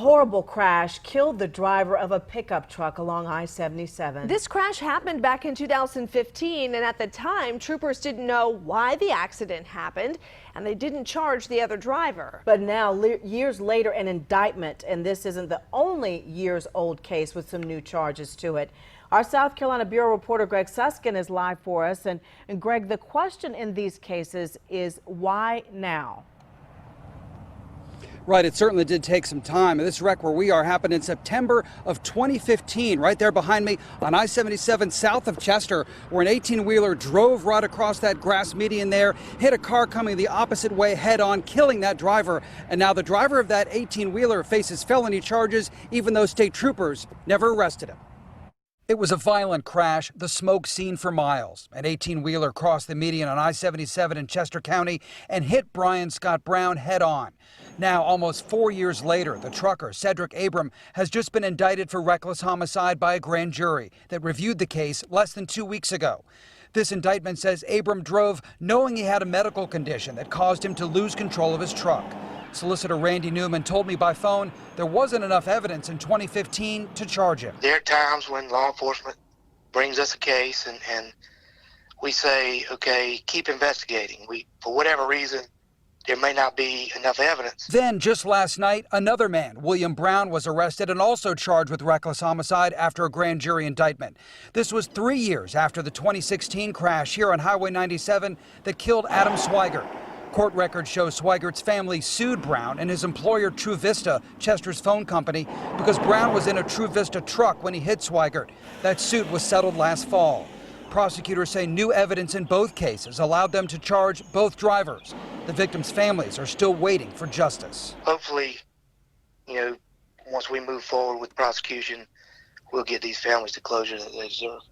horrible crash killed the driver of a pickup truck along I-77. This crash happened back in 2015, and at the time, troopers didn't know why the accident happened, and they didn't charge the other driver. But now, years later, an indictment, and this isn't the only years-old case with some new charges to it. Our South Carolina Bureau reporter Greg Suskin is live for us. And Greg, the question in these cases is why now? Right, it certainly did take some time. This wreck where we are happened in September of 2015, right there behind me on I-77 south of Chester, where an 18-wheeler drove right across that grass median there, hit a car coming the opposite way head on, killing that driver. And now the driver of that 18-wheeler faces felony charges, even though state troopers never arrested him. It was a violent crash, the smoke seen for miles. An 18-wheeler crossed the median on I-77 in Chester County and hit Brian Scott Brown head on. Now, almost 4 years later, the trucker, Cedric Abram, has just been indicted for reckless homicide by a grand jury that reviewed the case less than 2 weeks ago. This indictment says Abram drove knowing he had a medical condition that caused him to lose control of his truck. Solicitor Randy Newman told me by phone there wasn't enough evidence in 2015 to charge him. There are times when law enforcement brings us a case and we say, okay, keep investigating. For whatever reason, there may not be enough evidence. Then just last night, another man, William Brown, was arrested and also charged with reckless homicide after a grand jury indictment. This was 3 years after the 2016 crash here on Highway 97 that killed Adam Swigert. Court records show Swigert's family sued Brown and his employer True Vista, Chester's phone company, because Brown was in a True Vista truck when he hit Swigert. That suit was settled last fall. Prosecutors say new evidence in both cases allowed them to charge both drivers. The victims' families are still waiting for justice. Hopefully, once we move forward with prosecution, we'll get these families the closure that they deserve.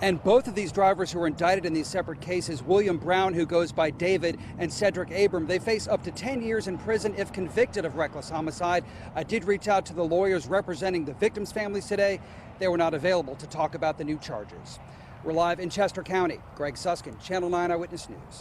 And both of these drivers who were indicted in these separate cases, William Brown, who goes by David, and Cedric Abram, they face up to 10 years in prison if convicted of reckless homicide. I did reach out to the lawyers representing the victims' families today. They were not available to talk about the new charges. We're live in Chester County. Greg Suskin, Channel 9 Eyewitness News.